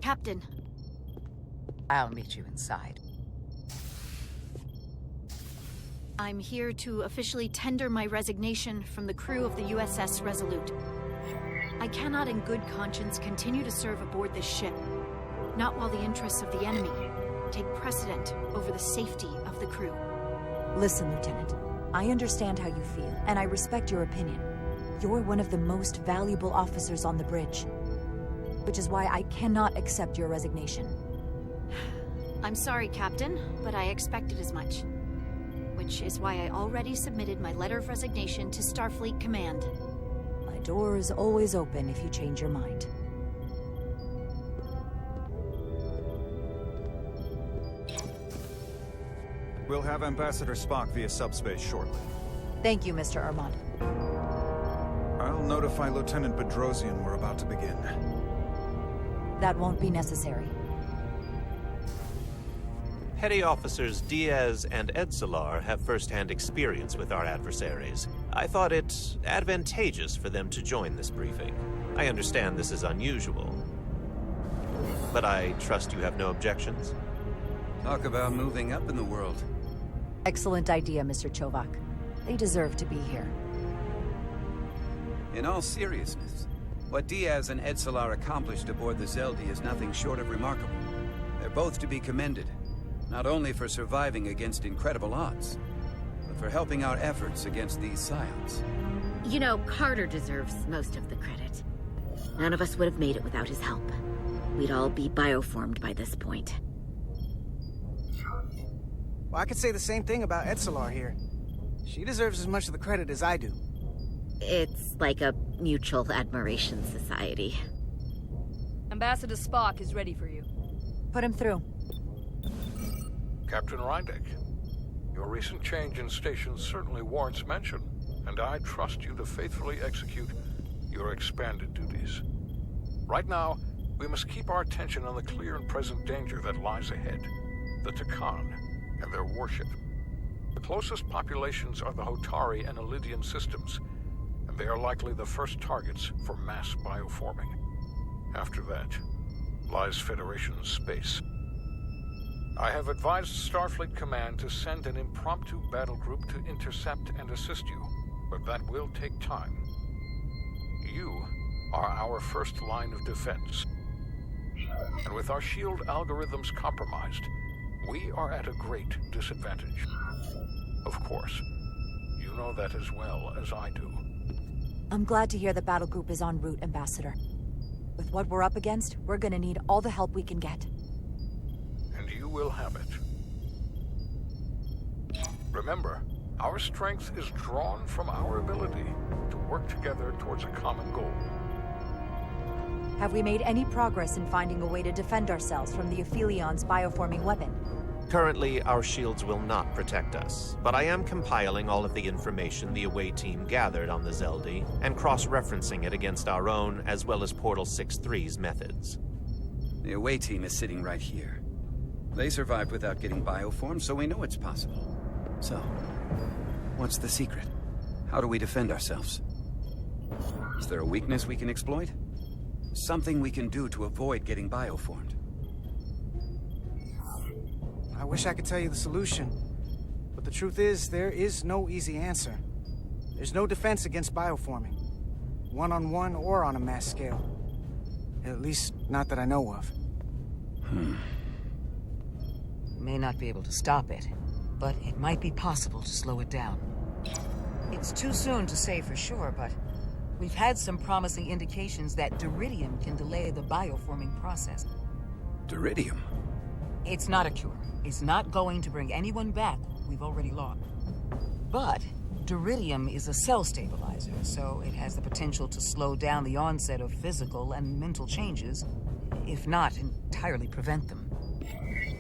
Captain. I'll meet you inside. I'm here to officially tender my resignation from the crew of the U.S.S. Resolute. I cannot in good conscience continue to serve aboard this ship, not while the interests of the enemy take precedent over the safety of the crew. Listen, Lieutenant. I understand how you feel, and I respect your opinion. You're one of the most valuable officers on the bridge, which is why I cannot accept your resignation. I'm sorry, Captain, but I expected as much. Which is why I already submitted my letter of resignation to Starfleet Command. My door is always open if you change your mind. We'll have Ambassador Spock via subspace shortly. Thank you, Mr. Armand. I'll notify Lieutenant Bedrosian we're about to begin. That won't be necessary. Petty Officers Diaz and Edsolar have first-hand experience with our adversaries. I thought it advantageous for them to join this briefing. I understand this is unusual, but I trust you have no objections? Talk about moving up in the world. Excellent idea, Mr. Chovak. They deserve to be here. In all seriousness, what Diaz and Edsolar accomplished aboard the Zeldi is nothing short of remarkable. They're both to be commended, not only for surviving against incredible odds, but for helping our efforts against these scions. You know, Carter deserves most of the credit. None of us would have made it without his help. We'd all be bioformed by this point. Well, I could say the same thing about Edsolar here. She deserves as much of the credit as I do. It's like a mutual admiration society. Ambassador Spock is ready for you. Put him through. Captain Reindeck, your recent change in station certainly warrants mention, and I trust you to faithfully execute your expanded duties. Right now, we must keep our attention on the clear and present danger that lies ahead, the Takan and their warship. The closest populations are the Hotari and Elydian systems, and they are likely the first targets for mass bioforming. After that lies Federation space. I have advised Starfleet Command to send an impromptu battle group to intercept and assist you, but that will take time. You are our first line of defense. And with our shield algorithms compromised, we are at a great disadvantage. Of course, you know that as well as I do. I'm glad to hear the battle group is en route, Ambassador. With what we're up against, we're gonna need all the help we can get. And you will have it. Remember, our strength is drawn from our ability to work together towards a common goal. Have we made any progress in finding a way to defend ourselves from the Aphilion's bioforming weapon? Currently, our shields will not protect us, but I am compiling all of the information the away team gathered on the Zeldi and cross-referencing it against our own as well as Portal 6-3's methods. The away team is sitting right here. They survived without getting bioformed, so we know it's possible. So, what's the secret? How do we defend ourselves? Is there a weakness we can exploit? Something we can do to avoid getting bioformed? I wish I could tell you the solution, but the truth is, there is no easy answer. There's no defense against bioforming, one-on-one or on a mass scale. At least, not that I know of. May not be able to stop it, but it might be possible to slow it down. It's too soon to say for sure, but we've had some promising indications that Duridium can delay the bioforming process. Duridium? It's not a cure. It's not going to bring anyone back we've already lost. But Duridium is a cell stabilizer, so it has the potential to slow down the onset of physical and mental changes, if not entirely prevent them.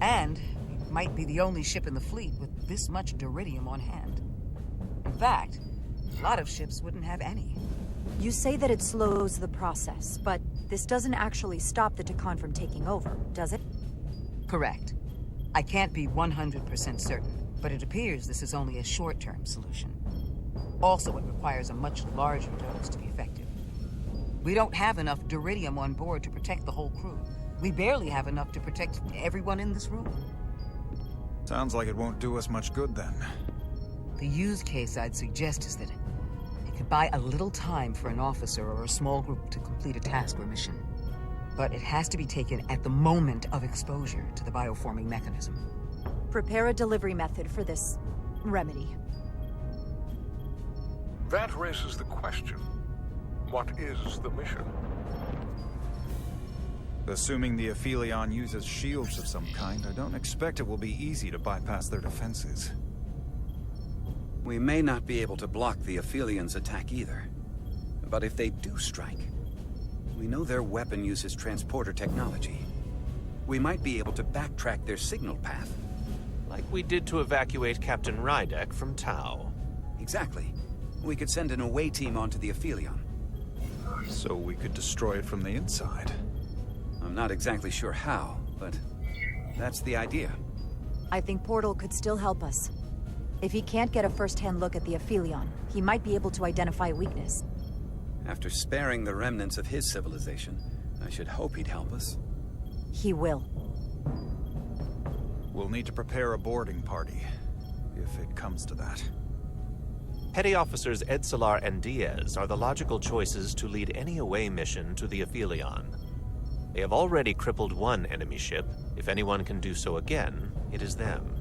And it might be the only ship in the fleet with this much Duridium on hand. In fact, a lot of ships wouldn't have any. You say that it slows the process, but this doesn't actually stop the Takan from taking over, does it? Correct. I can't be 100% certain, but it appears this is only a short-term solution. Also, it requires a much larger dose to be effective. We don't have enough Duridium on board to protect the whole crew, We barely have enough to protect everyone in this room. Sounds like it won't do us much good then. The use case I'd suggest is that it could buy a little time for an officer or a small group to complete a task or mission. But it has to be taken at the moment of exposure to the bioforming mechanism. Prepare a delivery method for this remedy. That raises the question. What is the mission? Assuming the Aphelion uses shields of some kind, I don't expect it will be easy to bypass their defenses. We may not be able to block the Aphelion's attack either. But if they do strike, we know their weapon uses transporter technology. We might be able to backtrack their signal path. Like we did to evacuate Captain Rydek from Tau. Exactly. We could send an away team onto the Aphelion. So we could destroy it from the inside. I'm not exactly sure how, but that's the idea. I think Portal could still help us. If he can't get a first-hand look at the Aphelion, he might be able to identify a weakness. After sparing the remnants of his civilization, I should hope he'd help us. He will. We'll need to prepare a boarding party, if it comes to that. Petty Officers Edsalar and Diaz are the logical choices to lead any away mission to the Aphelion. They have already crippled one enemy ship. If anyone can do so again, it is them.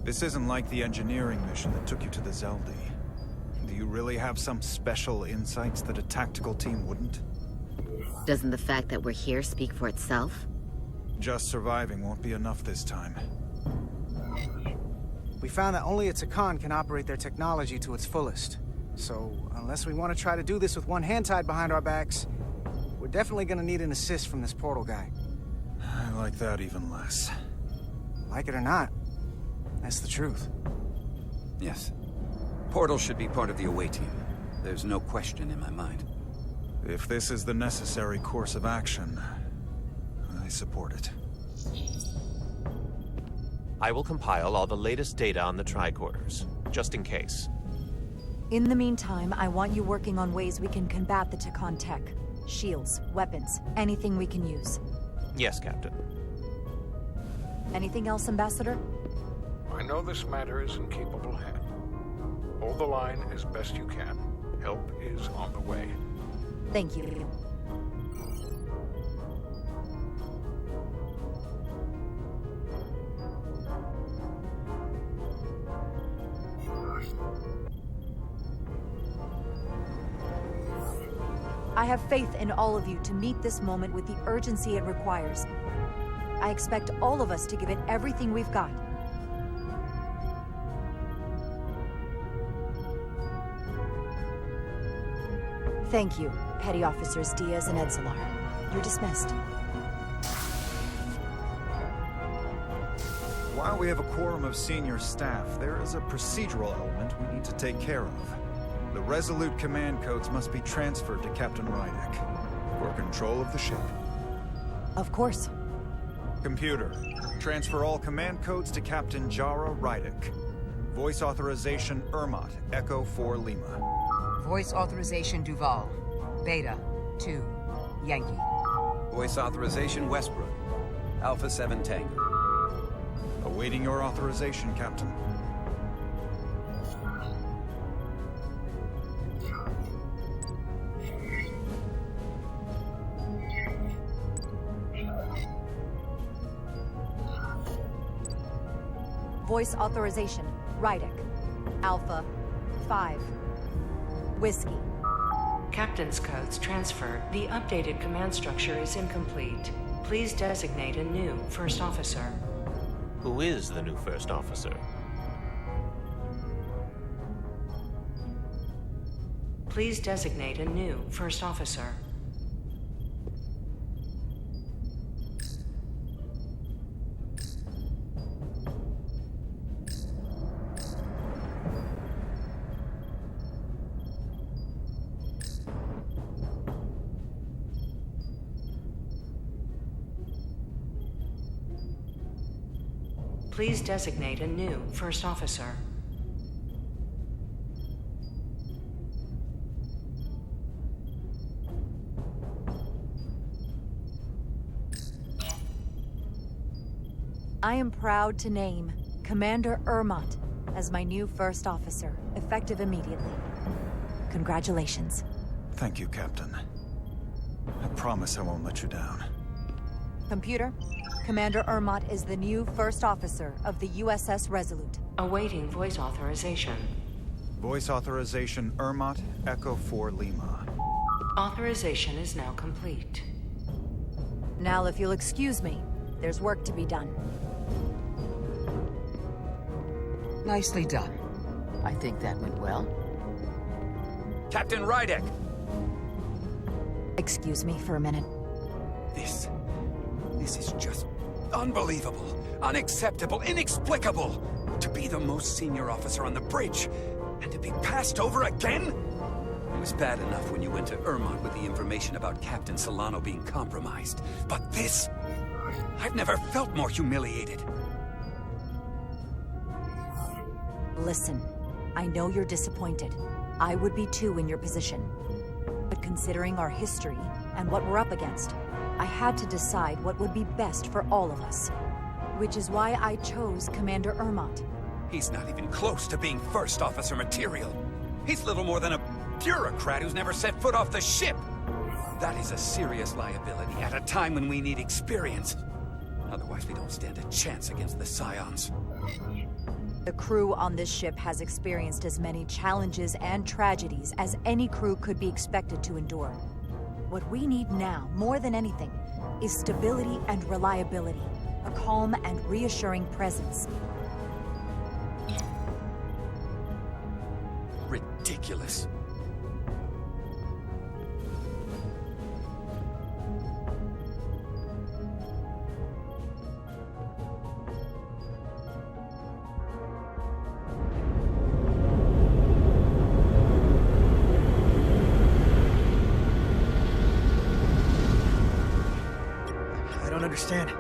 This isn't like the engineering mission that took you to the Zeldi. Do you really have some special insights that a tactical team wouldn't? Doesn't the fact that we're here speak for itself? Just surviving won't be enough this time. We found that only a Takan can operate their technology to its fullest. So, unless we want to try to do this with one hand tied behind our backs, we're definitely gonna need an assist from this portal guy. I like that even less. Like it or not, that's the truth. Yes. Portal should be part of the away team. There's no question in my mind. If this is the necessary course of action, I support it. I will compile all the latest data on the tricorders, just in case. In the meantime, I want you working on ways we can combat the Takan tech. Shields, weapons, anything we can use. Yes, Captain. Anything else, Ambassador? I know this matter is in capable hand. Hold the line as best you can. Help is on the way. Thank you. I have faith in all of you to meet this moment with the urgency it requires. I expect all of us to give it everything we've got. Thank you, Petty Officers Diaz and Edsalar. You're dismissed. While we have a quorum of senior staff, there is a procedural element we need to take care of. The Resolute command codes must be transferred to Captain Rydek for control of the ship. Of course. Computer, transfer all command codes to Captain Jara Rydek. Voice authorization Ermot, Echo 4 Lima. Voice authorization Duval. Beta 2 Yankee. Voice authorization Westbrook. Alpha 7 Tango. Awaiting your authorization, Captain. Voice authorization, Rydek. Alpha 5 Whiskey. Captain's codes transferred. The updated command structure is incomplete. Please designate a new first officer. Who is the new first officer? Please designate a new first officer. Please designate a new first officer. I am proud to name Commander Ermont as my new first officer, effective immediately. Congratulations. Thank you, Captain. I promise I won't let you down. Computer, Commander Ermont is the new first officer of the U.S.S. Resolute. Awaiting voice authorization. Voice authorization Ermont, Echo 4 Lima. Authorization is now complete. Now, if you'll excuse me, there's work to be done. Nicely done. I think that went well. Captain Rydek! Excuse me for a minute. This is just unbelievable, unacceptable, inexplicable. To be the most senior officer on the bridge, and to be passed over again? It was bad enough when you went to Ermont with the information about Captain Solano being compromised. But this... I've never felt more humiliated. Listen, I know you're disappointed. I would be too in your position. But considering our history and what we're up against, I had to decide what would be best for all of us. Which is why I chose Commander Ermont. He's not even close to being first officer material. He's little more than a bureaucrat who's never set foot off the ship. That is a serious liability at a time when we need experience. Otherwise, we don't stand a chance against the Scions. The crew on this ship has experienced as many challenges and tragedies as any crew could be expected to endure. What we need now, more than anything, is stability and reliability. A calm and reassuring presence. Ridiculous. I don't understand.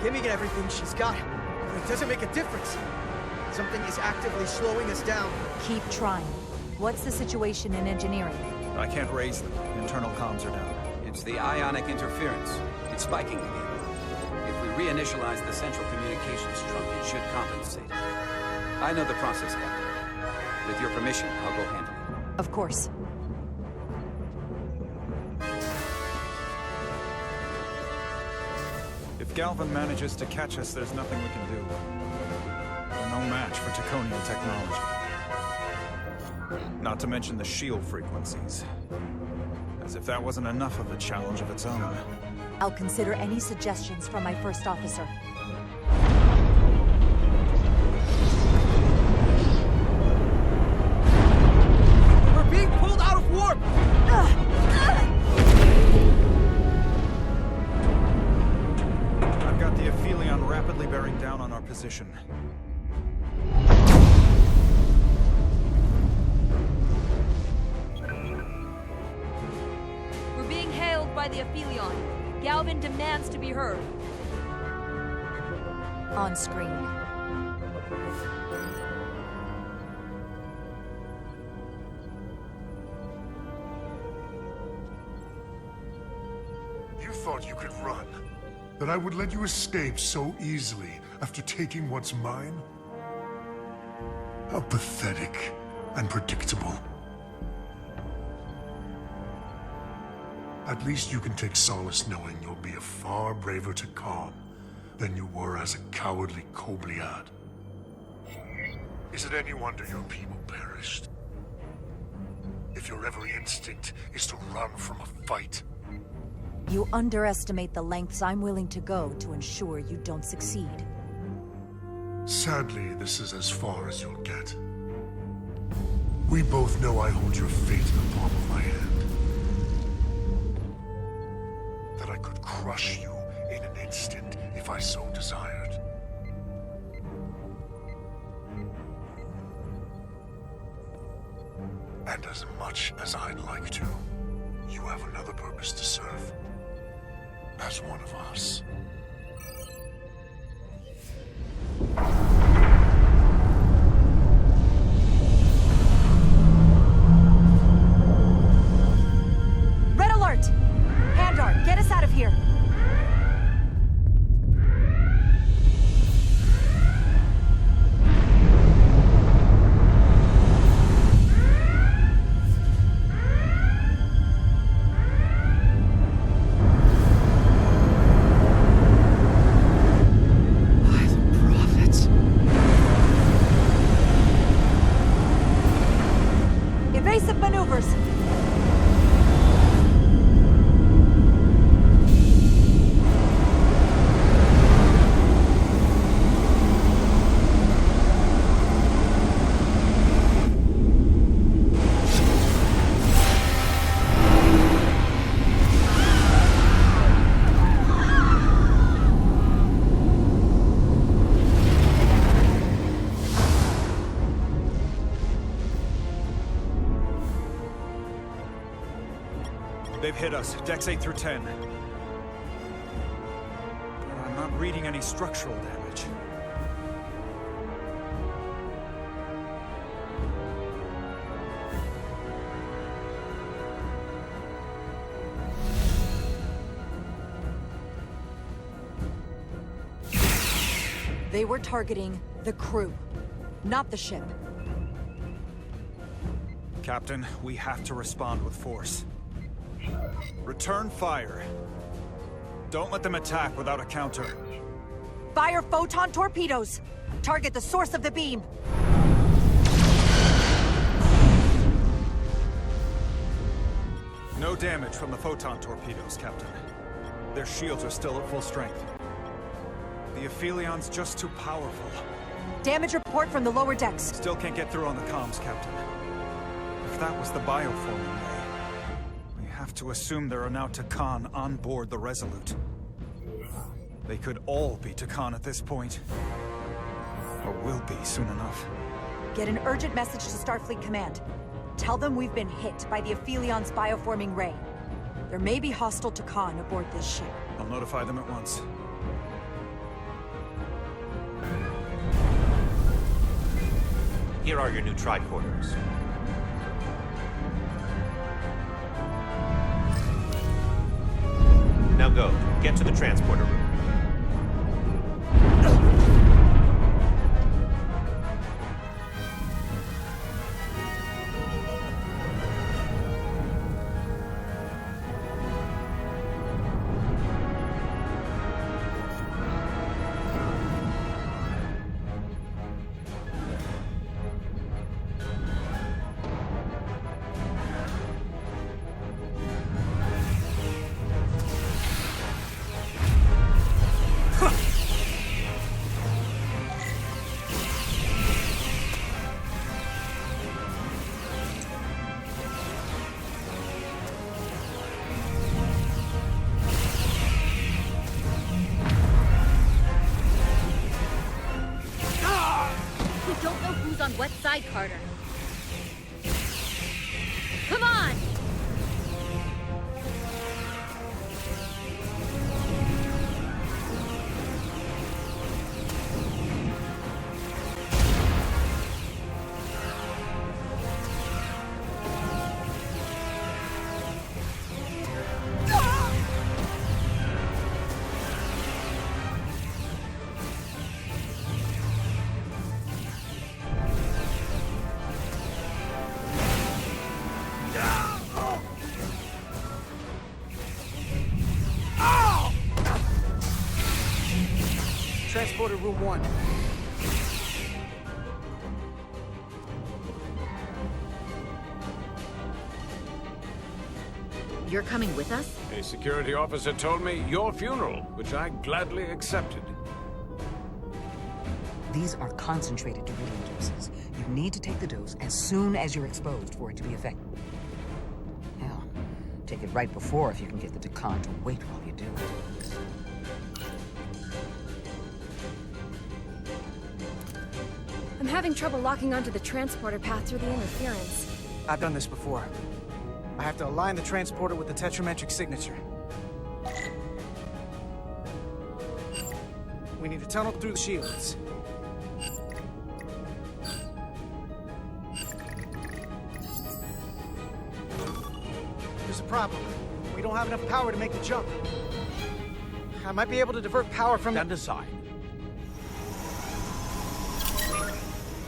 Giving everything she's got, but it doesn't make a difference. Something is actively slowing us down. Keep trying. What's the situation in engineering? I can't raise them. Internal comms are down. It's the ionic interference. It's spiking again. If we reinitialize the central communications trunk, it should compensate. I know the process, Captain. With your permission, I'll go handle it. Of course. If Galvin manages to catch us, there's nothing we can do. We're no match for Taconian technology. Not to mention the shield frequencies. As if that wasn't enough of a challenge of its own. I'll consider any suggestions from my first officer. We're being pulled out of warp! I've got the Aphelion rapidly bearing down on our position. We're being hailed by the Aphelion. Galvin demands to be heard. On screen. You thought you could run? That I would let you escape so easily after taking what's mine? How pathetic and predictable. At least you can take solace knowing you'll be a far braver Takan than you were as a cowardly Kobliad. Is it any wonder your people perished? If your every instinct is to run from a fight. You underestimate the lengths I'm willing to go to ensure you don't succeed. Sadly, this is as far as you'll get. We both know I hold your fate in the palm of my hand. That I could crush you in an instant if I so desired. And as much as I'd like to, you have another purpose to serve. As one of us. Red alert! Handar, get us out of here! hit us, decks 8 through 10. But I'm not reading any structural damage. They were targeting the crew, not the ship. Captain, we have to respond with force. Return fire. Don't let them attack without a counter. Fire photon torpedoes! Target the source of the beam! No damage from the photon torpedoes, Captain. Their shields are still at full strength. The Aphilion's just too powerful. Damage report from the lower decks. Still can't get through on the comms, Captain. If that was the bioforming ray, we have to assume there are now Takan on board the Resolute. They could all be Takan at this point. Or will be soon enough. Get an urgent message to Starfleet Command. Tell them we've been hit by the Aphilion's bioforming ray. There may be hostile Takan aboard this ship. I'll notify them at once. Here are your new tricorders. Now go. Get to the transporter room. On what side, Carter? Come on! Transporter room 1. You're coming with us? A security officer told me your funeral, which I gladly accepted. These are concentrated Duridium doses. You need to take the dose as soon as you're exposed for it to be effective. Hell, take it right before if you can get the Takan to wait while you do it. I'm having trouble locking onto the transporter path through the interference. I've done this before. I have to align the transporter with the tetrametric signature. We need to tunnel through the shields. There's a problem. We don't have enough power to make the jump. I might be able to divert power from... Stand aside.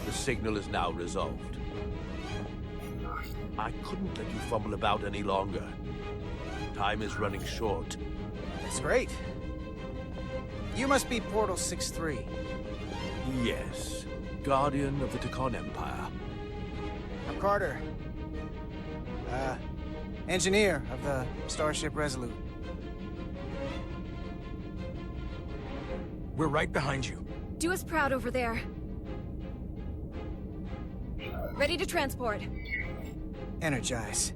The signal is now resolved. I couldn't let you fumble about any longer. Time is running short. That's great. You must be Portal 6-3. Yes. Guardian of the Takan Empire. I'm Carter. Engineer of the Starship Resolute. We're right behind you. Do us proud over there. Ready to transport. Energize.